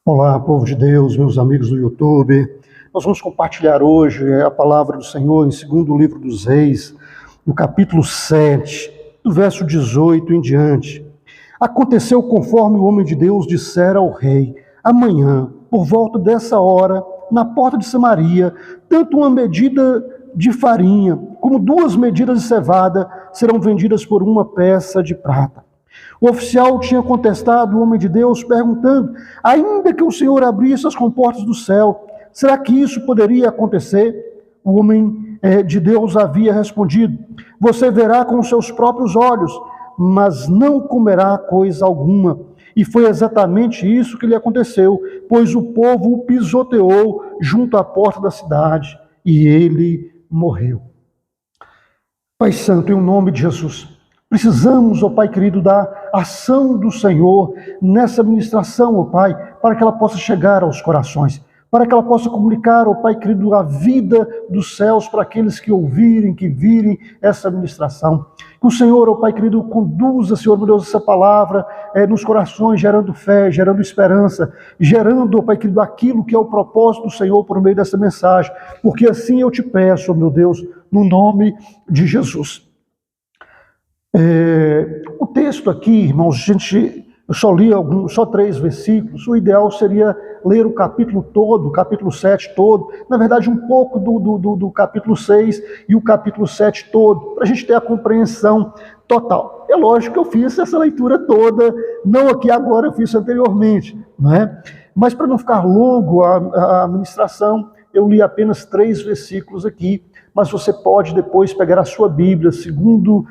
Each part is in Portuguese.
Olá, povo de Deus, meus amigos do YouTube. Nós vamos compartilhar hoje a palavra do Senhor em segundo livro dos Reis, no capítulo 7, do verso 18 em diante. Aconteceu conforme o homem de Deus dissera ao rei: amanhã, por volta dessa hora, na porta de Samaria, tanto uma medida de farinha como 2 medidas de cevada serão vendidas por 1 peça de prata. O oficial tinha contestado o homem de Deus, perguntando: ainda que o Senhor abrisse as comportas do céu, será que isso poderia acontecer? O homem de Deus havia respondido: você verá com os seus próprios olhos, mas não comerá coisa alguma. E foi exatamente isso que lhe aconteceu, pois o povo o pisoteou junto à porta da cidade, e ele morreu. Pai Santo, em nome de Jesus, precisamos, ó Pai querido, da ação do Senhor nessa ministração, ó Pai, para que ela possa chegar aos corações, para que ela possa comunicar, ó Pai querido, a vida dos céus para aqueles que ouvirem, que virem essa ministração. Que o Senhor, ó Pai querido, conduza, Senhor, meu Deus, essa palavra nos corações, gerando fé, gerando esperança, gerando, ó Pai querido, aquilo que é o propósito do Senhor por meio dessa mensagem, porque assim eu te peço, ó meu Deus, no nome de Jesus. O texto aqui, irmãos, eu só li só 3 versículos. O ideal seria ler o capítulo todo, o capítulo 7 todo, na verdade um pouco do capítulo 6 e o capítulo 7 todo, para a gente ter a compreensão total. É lógico que eu fiz essa leitura toda, não aqui agora, eu fiz anteriormente, não é? Mas para não ficar longo a ministração, eu li apenas 3 versículos aqui, mas você pode depois pegar a sua Bíblia, segundo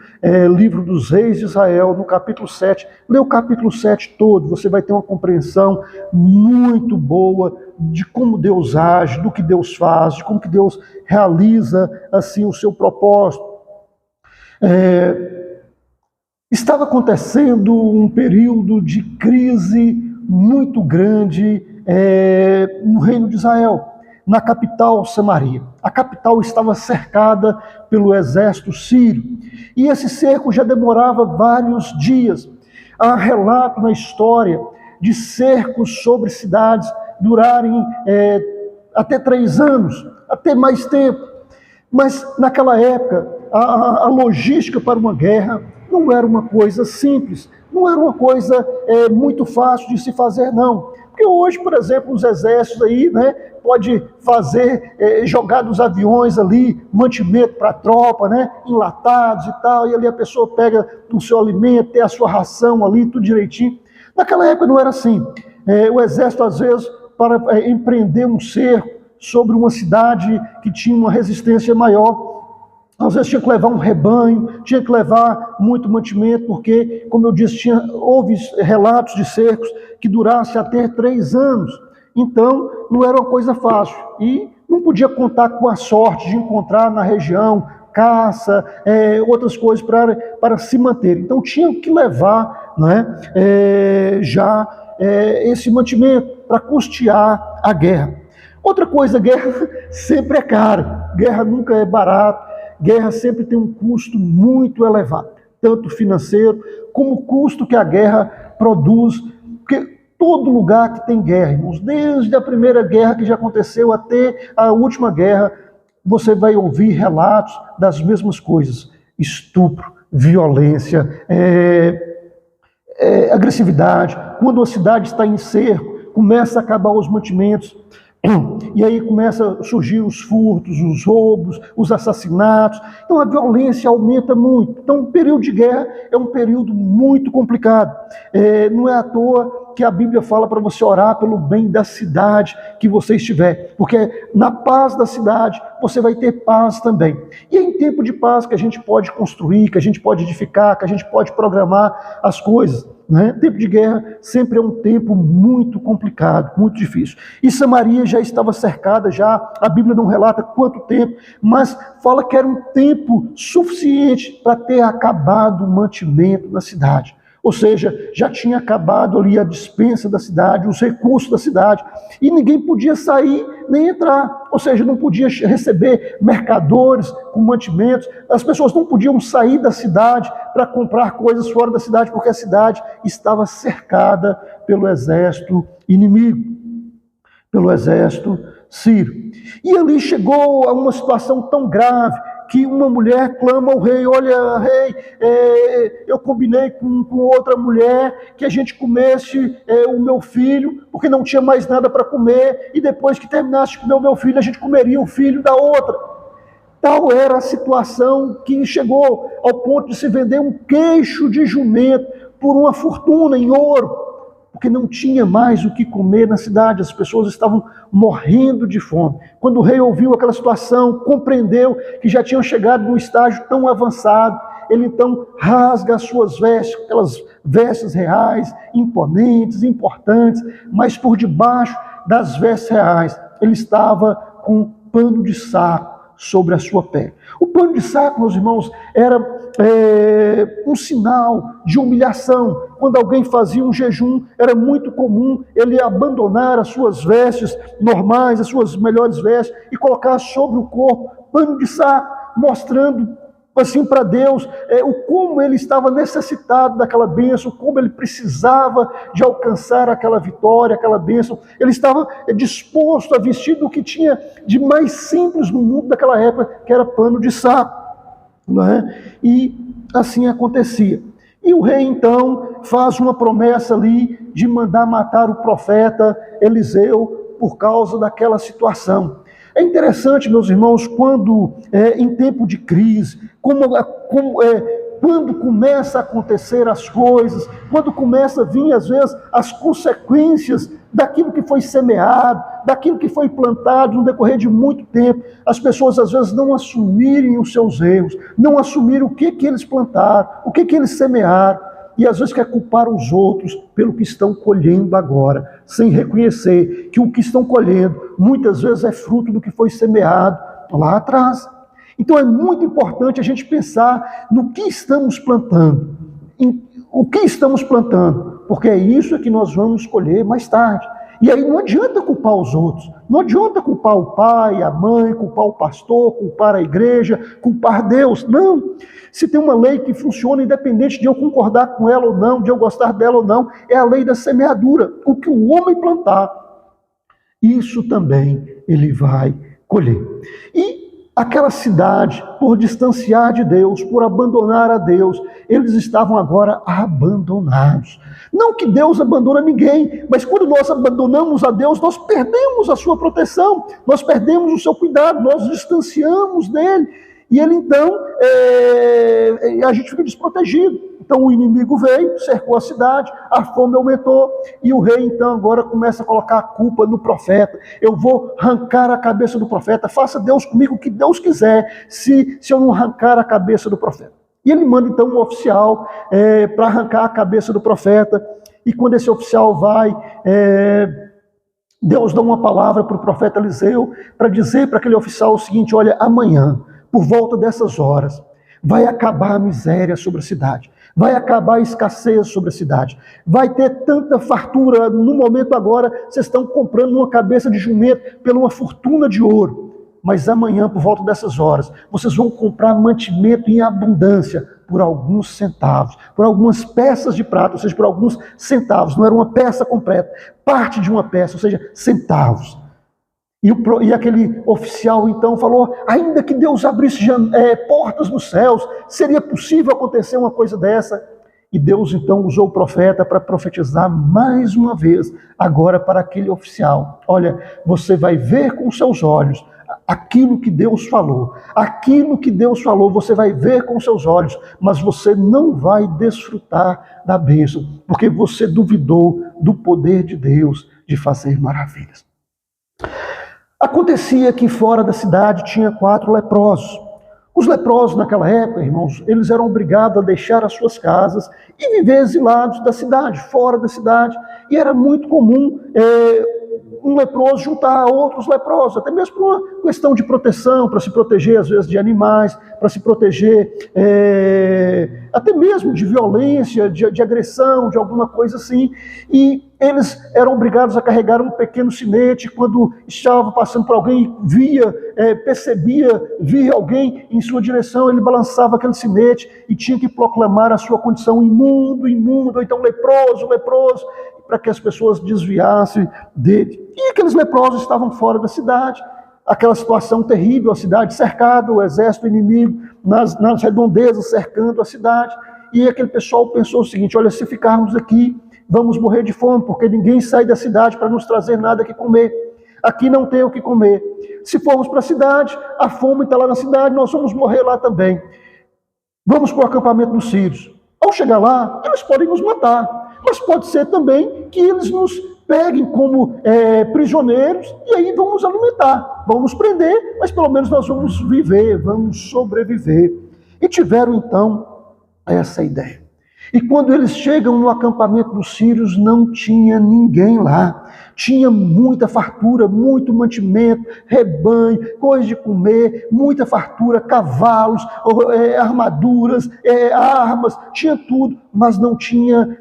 livro dos Reis de Israel, no capítulo 7, ler o capítulo 7 todo, você vai ter uma compreensão muito boa de como Deus age, do que Deus faz, de como que Deus realiza assim o seu propósito. Estava acontecendo um período de crise muito grande no reino de Israel, na capital Samaria. A capital estava cercada pelo exército sírio, e esse cerco já demorava vários dias. Há relato na história de cercos sobre cidades durarem até 3 anos, até mais tempo. Mas naquela época, a logística para uma guerra não era uma coisa simples, não era uma coisa muito fácil de se fazer, não. Porque hoje, por exemplo, os exércitos aí, né, pode fazer, jogar dos aviões ali, mantimento para a tropa, né, enlatados e tal, e ali a pessoa pega o seu alimento, tem a sua ração ali, tudo direitinho. Naquela época não era assim. O exército, às vezes, para empreender um cerco sobre uma cidade que tinha uma resistência maior, às vezes tinha que levar um rebanho, tinha que levar muito mantimento, porque, como eu disse, houve relatos de cercos que durassem até 3 anos. Então, não era uma coisa fácil. E não podia contar com a sorte de encontrar na região caça, outras coisas para se manter. Então, tinham que levar, né, esse mantimento para custear a guerra. Outra coisa, guerra sempre é cara. Guerra nunca é barato. Guerra sempre tem um custo muito elevado, tanto financeiro como o custo que a guerra produz, porque todo lugar que tem guerra, irmãos, desde a primeira guerra que já aconteceu até a última guerra, você vai ouvir relatos das mesmas coisas: estupro, violência, agressividade. Quando a cidade está em cerco, começa a acabar os mantimentos, e aí começa a surgir os furtos, os roubos, os assassinatos. Então a violência aumenta muito. Então o período de guerra é um período muito complicado. Não é à toa que a Bíblia fala para você orar pelo bem da cidade que você estiver, porque na paz da cidade você vai ter paz também. E é em tempo de paz que a gente pode construir, que a gente pode edificar, que a gente pode programar as coisas, né? Tempo de guerra sempre é um tempo muito complicado, muito difícil. E Samaria já estava cercada, a Bíblia não relata quanto tempo, mas fala que era um tempo suficiente para ter acabado o mantimento na cidade. Ou seja, já tinha acabado ali a despensa da cidade, os recursos da cidade, e ninguém podia sair nem entrar. Ou seja, não podia receber mercadores com mantimentos, as pessoas não podiam sair da cidade para comprar coisas fora da cidade, porque a cidade estava cercada pelo exército inimigo. pelo exército sírio. E ali chegou a uma situação tão grave que uma mulher clama ao rei: olha, rei, eu combinei com outra mulher que a gente comesse o meu filho, porque não tinha mais nada para comer, e depois que terminasse de comer o meu filho, a gente comeria o filho da outra. Tal era a situação que chegou ao ponto de se vender um queixo de jumento por uma fortuna em ouro, porque não tinha mais o que comer na cidade, as pessoas estavam morrendo de fome. Quando o rei ouviu aquela situação, compreendeu que já tinham chegado num estágio tão avançado, ele então rasga as suas vestes, aquelas vestes reais, imponentes, importantes, mas por debaixo das vestes reais, ele estava com um pano de saco sobre a sua pele. O pano de saco, meus irmãos, era um sinal de humilhação. Quando alguém fazia um jejum, era muito comum ele abandonar as suas vestes normais, as suas melhores vestes, e colocar sobre o corpo pano de saco, mostrando assim para Deus o como ele estava necessitado daquela bênção, como ele precisava de alcançar aquela vitória, aquela bênção. Ele estava disposto a vestir do que tinha de mais simples no mundo daquela época, que era pano de saco, não é? E assim acontecia. E o rei então faz uma promessa ali de mandar matar o profeta Eliseu por causa daquela situação. É interessante, meus irmãos, quando em tempo de crise, quando começa a acontecer as coisas, quando começa a vir, às vezes, as consequências daquilo que foi semeado, daquilo que foi plantado no decorrer de muito tempo, as pessoas, às vezes, não assumirem os seus erros, não assumirem o que eles plantaram, o que eles semearam, e às vezes quer culpar os outros pelo que estão colhendo agora, sem reconhecer que o que estão colhendo muitas vezes é fruto do que foi semeado lá atrás. Então é muito importante a gente pensar no que estamos plantando, o que estamos plantando, porque é isso que nós vamos colher mais tarde. E aí não adianta culpar os outros, não adianta culpar o pai, a mãe, culpar o pastor, culpar a igreja, culpar Deus. Não. Se tem uma lei que funciona independente de eu concordar com ela ou não, de eu gostar dela ou não, é a lei da semeadura. O que o homem plantar, isso também ele vai colher. E aquela cidade, por distanciar de Deus, por abandonar a Deus, eles estavam agora abandonados. Não que Deus abandona ninguém, mas quando nós abandonamos a Deus, nós perdemos a sua proteção, nós perdemos o seu cuidado, nós distanciamos dele. E ele então, a gente fica desprotegido. Então o inimigo veio, cercou a cidade, a fome aumentou, e o rei então agora começa a colocar a culpa no profeta. Eu vou arrancar a cabeça do profeta, faça Deus comigo o que Deus quiser, se eu não arrancar a cabeça do profeta. E ele manda então um oficial para arrancar a cabeça do profeta, e quando esse oficial vai, Deus dá uma palavra para o profeta Eliseu, para dizer para aquele oficial o seguinte: olha, amanhã, por volta dessas horas, vai acabar a miséria sobre a cidade, vai acabar a escassez sobre a cidade, vai ter tanta fartura. No momento agora, vocês estão comprando uma cabeça de jumento por uma fortuna de ouro, mas amanhã, por volta dessas horas, vocês vão comprar mantimento em abundância por alguns centavos, por algumas peças de prata, ou seja, por alguns centavos. Não era uma peça completa, parte de uma peça, ou seja, centavos. E aquele oficial então falou: ainda que Deus abrisse portas nos céus, seria possível acontecer uma coisa dessa? E Deus então usou o profeta para profetizar mais uma vez, agora para aquele oficial: olha, você vai ver com seus olhos aquilo que Deus falou, você vai ver com seus olhos, mas você não vai desfrutar da bênção, porque você duvidou do poder de Deus de fazer maravilhas. Acontecia que fora da cidade tinha 4 leprosos. Os leprosos naquela época, irmãos, eles eram obrigados a deixar as suas casas e viver exilados da cidade, fora da cidade. E era muito comum um leproso juntar a outros leprosos, até mesmo por uma questão de proteção, para se proteger às vezes de animais, para se proteger até mesmo de violência, de agressão, de alguma coisa assim, e eles eram obrigados a carregar um pequeno sinete. Quando estava passando por alguém, via alguém em sua direção, ele balançava aquele sinete e tinha que proclamar a sua condição: imundo, imundo, ou então leproso, leproso, para que as pessoas desviassem dele. E aqueles leprosos estavam fora da cidade, aquela situação terrível, a cidade cercada, o exército inimigo nas redondezas cercando a cidade, e aquele pessoal pensou o seguinte: olha, se ficarmos aqui, vamos morrer de fome, porque ninguém sai da cidade para nos trazer nada que comer. Aqui não tem o que comer. Se formos para a cidade, a fome está lá na cidade, nós vamos morrer lá também. Vamos para o acampamento dos sírios. Ao chegar lá, eles podem nos matar, mas pode ser também que eles nos peguem como prisioneiros, e aí vão nos alimentar, vão nos prender, mas pelo menos nós vamos viver, vamos sobreviver. E tiveram então essa ideia. E quando eles chegam no acampamento dos sírios, não tinha ninguém lá. Tinha muita fartura, muito mantimento, rebanho, coisa de comer, muita fartura, cavalos, armaduras, armas, tinha tudo, mas não tinha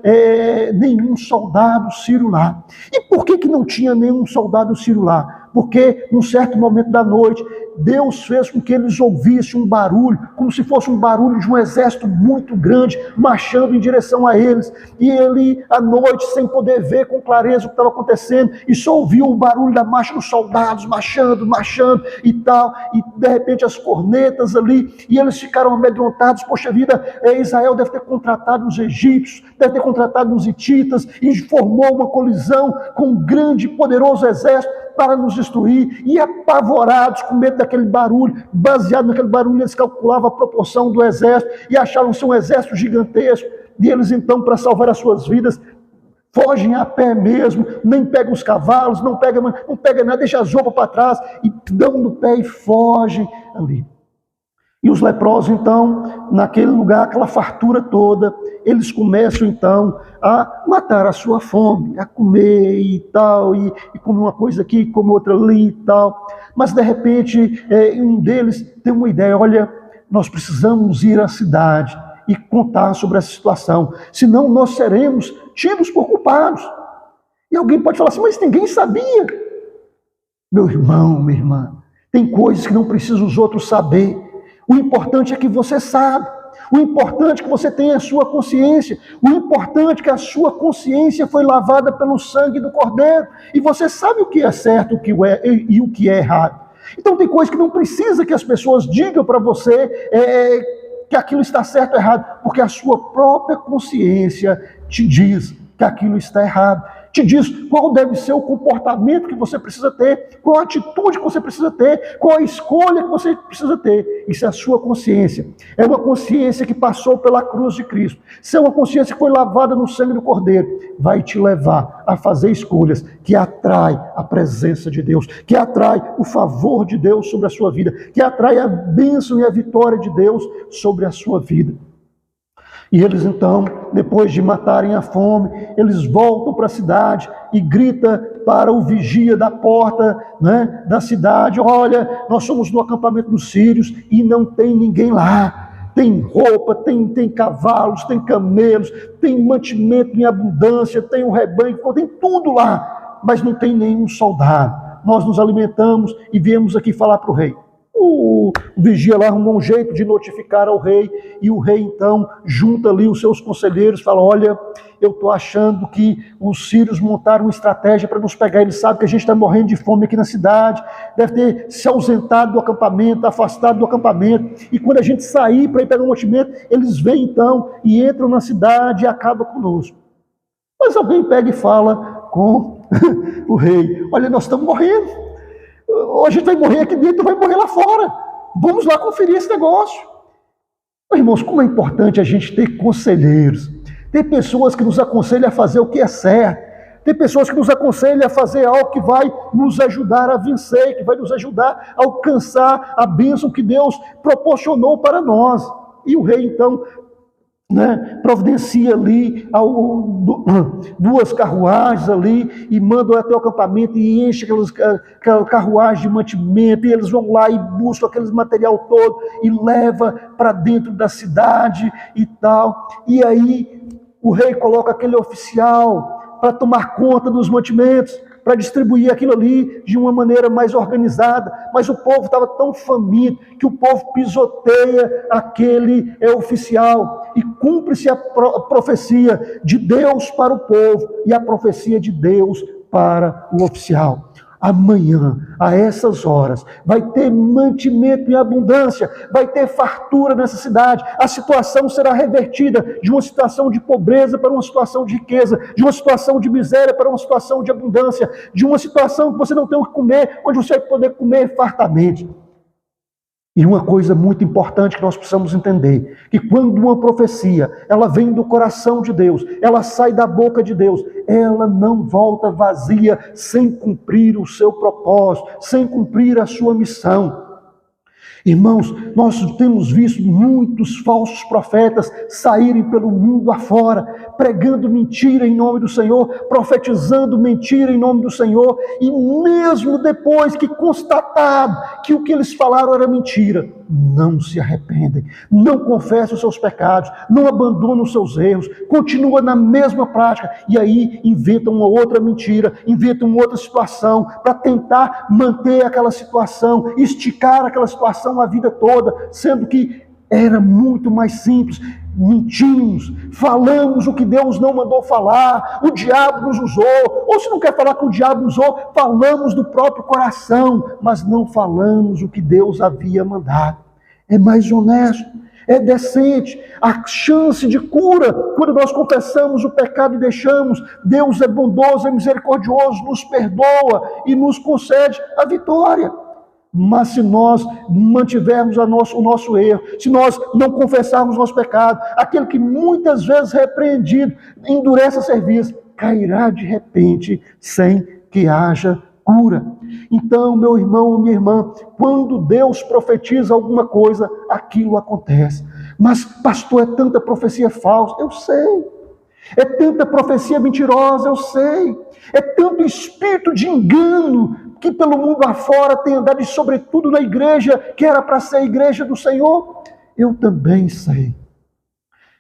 nenhum soldado sírio lá. E por que não tinha nenhum soldado sírio lá? Porque, num certo momento da noite, Deus fez com que eles ouvissem um barulho, como se fosse um barulho de um exército muito grande, marchando em direção a eles. E ele, à noite, sem poder ver com clareza o que estava acontecendo, e só ouviu o barulho da marcha dos soldados, marchando e tal, e de repente as cornetas ali, e eles ficaram amedrontados. Poxa vida, Israel deve ter contratado os egípcios, deve ter contratado os hititas, e formou uma colisão com um grande e poderoso exército para nos destruir. E apavorados com medo daquele barulho, baseado naquele barulho, eles calculavam a proporção do exército e achavam-se um exército gigantesco. E eles então, para salvar as suas vidas, fogem a pé mesmo, nem pegam os cavalos, não pega nada, deixa as roupas para trás e dão no pé e fogem ali. E os leprosos, então, naquele lugar, aquela fartura toda, eles começam, então, a matar a sua fome, a comer e tal, e comer uma coisa aqui, comer outra ali e tal. Mas, de repente, um deles tem uma ideia: olha, nós precisamos ir à cidade e contar sobre essa situação, senão nós seremos tidos por culpados. E alguém pode falar assim: mas ninguém sabia. Meu irmão, minha irmã, tem coisas que não precisam os outros saber. O importante é que você sabe. O importante é que você tenha a sua consciência. O importante é que a sua consciência foi lavada pelo sangue do Cordeiro. E você sabe o que é certo e o que é errado. Então tem coisas que não precisa que as pessoas digam para você que aquilo está certo ou errado, porque a sua própria consciência te diz que aquilo está errado. Te diz qual deve ser o comportamento que você precisa ter, qual a atitude que você precisa ter, qual a escolha que você precisa ter. Isso é a sua consciência. É uma consciência que passou pela cruz de Cristo. Isso é uma consciência que foi lavada no sangue do Cordeiro. Vai te levar a fazer escolhas que atrai a presença de Deus, que atrai o favor de Deus sobre a sua vida, que atrai a bênção e a vitória de Deus sobre a sua vida. E eles então, depois de matarem a fome, eles voltam para a cidade e gritam para o vigia da porta, da cidade: olha, nós somos no acampamento dos sírios e não tem ninguém lá. Tem roupa, tem cavalos, tem camelos, tem mantimento em abundância, tem um rebanho, tem tudo lá, mas não tem nenhum soldado. Nós nos alimentamos e viemos aqui falar para o rei. O vigia lá arrumou um jeito de notificar ao rei, e o rei então junta ali os seus conselheiros, fala: olha, eu estou achando que os sírios montaram uma estratégia para nos pegar. Eles sabem que a gente está morrendo de fome aqui na cidade, deve ter se ausentado do acampamento, afastado do acampamento, e quando a gente sair para ir pegar um mantimento, eles vêm então e entram na cidade e acabam conosco. Mas alguém pega e fala com o rei: olha, nós estamos morrendo. Ou a gente vai morrer aqui dentro, ou vai morrer lá fora. Vamos lá conferir esse negócio. Irmãos, como é importante a gente ter conselheiros, ter pessoas que nos aconselham a fazer o que é certo, ter pessoas que nos aconselham a fazer algo que vai nos ajudar a vencer, que vai nos ajudar a alcançar a bênção que Deus proporcionou para nós. E o rei então né, providencia ali duas carruagens ali e mandam até o acampamento e enche aquela carruagem de mantimento, e eles vão lá e buscam aquele material todo e leva para dentro da cidade e tal. E aí o rei coloca aquele oficial para tomar conta dos mantimentos, para distribuir aquilo ali de uma maneira mais organizada, mas o povo estava tão faminto que o povo pisoteia aquele oficial, e cumpre-se a profecia de Deus para o povo e a profecia de Deus para o oficial. Amanhã, a essas horas, vai ter mantimento em abundância, vai ter fartura nessa cidade, a situação será revertida de uma situação de pobreza para uma situação de riqueza, de uma situação de miséria para uma situação de abundância, de uma situação que você não tem o que comer, onde você vai poder comer fartamente. E uma coisa muito importante que nós precisamos entender, que quando uma profecia, ela vem do coração de Deus, ela sai da boca de Deus, ela não volta vazia, sem cumprir o seu propósito, sem cumprir a sua missão. Irmãos, nós temos visto muitos falsos profetas saírem pelo mundo afora, pregando mentira em nome do Senhor, profetizando mentira em nome do Senhor, e mesmo depois que constatado que o que eles falaram era mentira, não se arrependem, não confessam os seus pecados, não abandonam os seus erros, continuam na mesma prática, e aí inventam uma outra mentira, inventam uma outra situação, para tentar manter aquela situação, esticar aquela situação a vida toda, sendo que era muito mais simples. Mentimos, falamos o que Deus não mandou falar, o diabo nos usou, ou se não quer falar que o diabo usou, falamos do próprio coração, mas não falamos o que Deus havia mandado. É mais honesto, é decente, a chance de cura, quando nós confessamos o pecado e deixamos, Deus é bondoso, é misericordioso, nos perdoa e nos concede a vitória. Mas se nós mantivermos o nosso erro, se nós não confessarmos o nosso pecado, aquele que muitas vezes repreendido, endurece a serviço, cairá de repente sem que haja cura. Então, meu irmão, minha irmã, quando Deus profetiza alguma coisa, aquilo acontece. Mas, pastor, é tanta profecia falsa, eu sei. É tanta profecia mentirosa, eu sei. É tanto espírito de engano que pelo mundo afora tem andado, e sobretudo na igreja, que era para ser a igreja do Senhor. Eu também sei.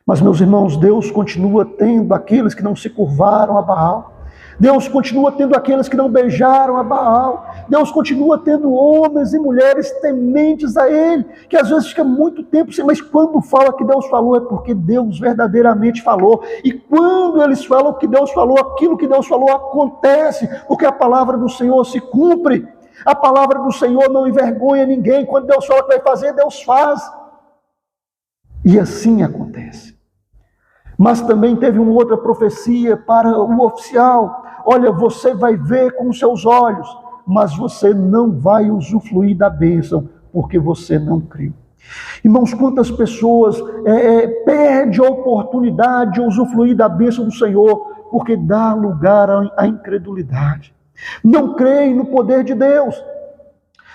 Mas, meus irmãos, Deus continua tendo aqueles que não se curvaram a Baal. Deus continua tendo aqueles que não beijaram a Baal. Deus continua tendo homens e mulheres tementes a Ele, que às vezes fica muito tempo sem, mas quando fala que Deus falou, é porque Deus verdadeiramente falou. E quando eles falam que Deus falou, aquilo que Deus falou acontece, porque a palavra do Senhor se cumpre. A palavra do Senhor não envergonha ninguém. Quando Deus fala que vai fazer, Deus faz. E assim acontece. Mas também teve uma outra profecia para o oficial. Olha, você vai ver com os seus olhos, mas você não vai usufruir da bênção, porque você não creu. Irmãos, quantas pessoas perdem a oportunidade de usufruir da bênção do Senhor, porque dá lugar à incredulidade. Não creem no poder de Deus.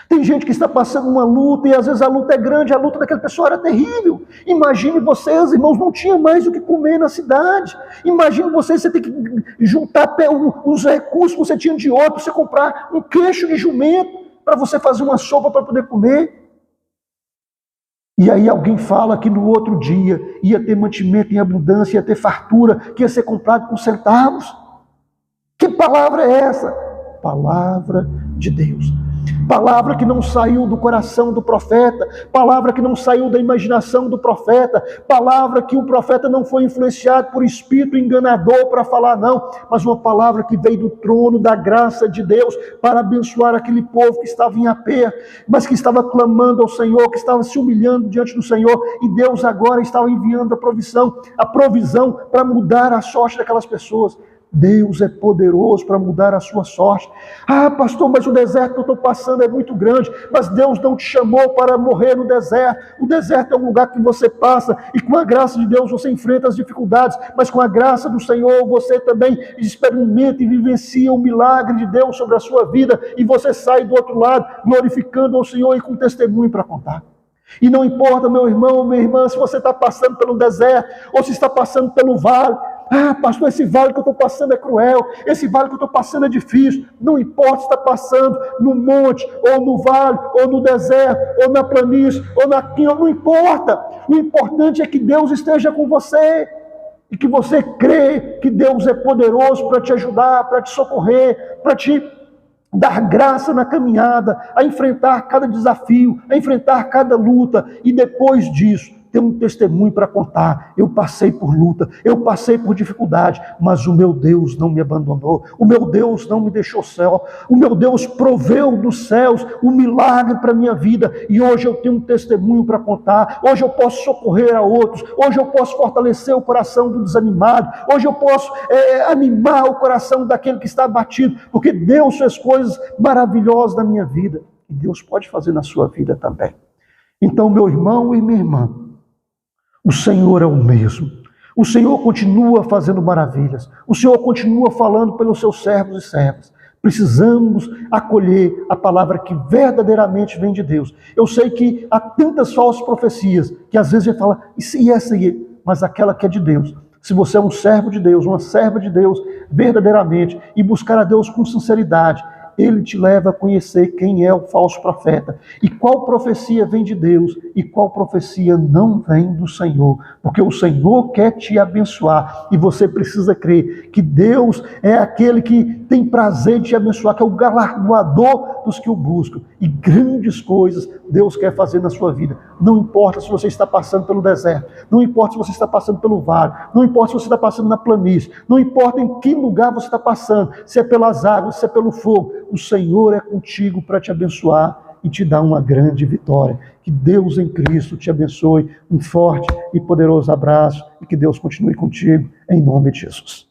Tem gente que está passando uma luta, e às vezes a luta é grande, a luta daquela pessoa era terrível. Imagine vocês, irmãos, não tinha mais o que comer na cidade. Imagine vocês, você tem que juntar os recursos que você tinha de ouro, para você comprar um queixo de jumento, para você fazer uma sopa para poder comer. E aí alguém fala que no outro dia ia ter mantimento em abundância, ia ter fartura, que ia ser comprado com centavos. Que palavra é essa? Palavra de Deus. Palavra que não saiu do coração do profeta, palavra que não saiu da imaginação do profeta, palavra que o profeta não foi influenciado por espírito enganador para falar, não, mas uma palavra que veio do trono da graça de Deus para abençoar aquele povo que estava em aperto, mas que estava clamando ao Senhor, que estava se humilhando diante do Senhor, e Deus agora estava enviando a provisão para mudar a sorte daquelas pessoas. Deus é poderoso para mudar a sua sorte. Ah, pastor, mas o deserto que eu estou passando é muito grande. Mas Deus não te chamou para morrer no deserto. O deserto é um lugar que você passa, e com a graça de Deus você enfrenta as dificuldades, mas com a graça do Senhor você também experimenta e vivencia o milagre de Deus sobre a sua vida, e você sai do outro lado glorificando ao Senhor e com testemunho para contar. E não importa, meu irmão, minha irmã, se você está passando pelo deserto ou se está passando pelo vale. Ah, pastor, esse vale que eu estou passando é cruel, esse vale que eu estou passando é difícil. Não importa se está passando no monte, ou no vale, ou no deserto, ou na planície, ou na quina, não importa. O importante é que Deus esteja com você e que você crê que Deus é poderoso para te ajudar, para te socorrer, para te dar graça na caminhada, a enfrentar cada desafio, a enfrentar cada luta, e depois disso, ter um testemunho para contar. Eu passei por luta, eu passei por dificuldade, mas o meu Deus não me abandonou, o meu Deus não me deixou só, o meu Deus proveu dos céus um milagre para a minha vida, e hoje eu tenho um testemunho para contar, hoje eu posso socorrer a outros, hoje eu posso fortalecer o coração do desanimado, hoje eu posso animar o coração daquele que está abatido, porque Deus fez coisas maravilhosas na minha vida, e Deus pode fazer na sua vida também. Então, meu irmão e minha irmã, o Senhor é o mesmo. O Senhor continua fazendo maravilhas. O Senhor continua falando pelos seus servos e servas. Precisamos acolher a palavra que verdadeiramente vem de Deus. Eu sei que há tantas falsas profecias que às vezes a gente fala, e essa aí? Mas aquela que é de Deus. Se você é um servo de Deus, uma serva de Deus, verdadeiramente, e buscar a Deus com sinceridade, Ele te leva a conhecer quem é o falso profeta e qual profecia vem de Deus e qual profecia não vem do Senhor, porque o Senhor quer te abençoar e você precisa crer que Deus é aquele que tem prazer de te abençoar, que é o galardoador dos que o buscam, e grandes coisas Deus quer fazer na sua vida. Não importa se você está passando pelo deserto, não importa se você está passando pelo vale, não importa se você está passando na planície, não importa em que lugar você está passando, se é pelas águas, se é pelo fogo, o Senhor é contigo para te abençoar e te dar uma grande vitória. Que Deus em Cristo te abençoe. Um forte e poderoso abraço e que Deus continue contigo, em nome de Jesus.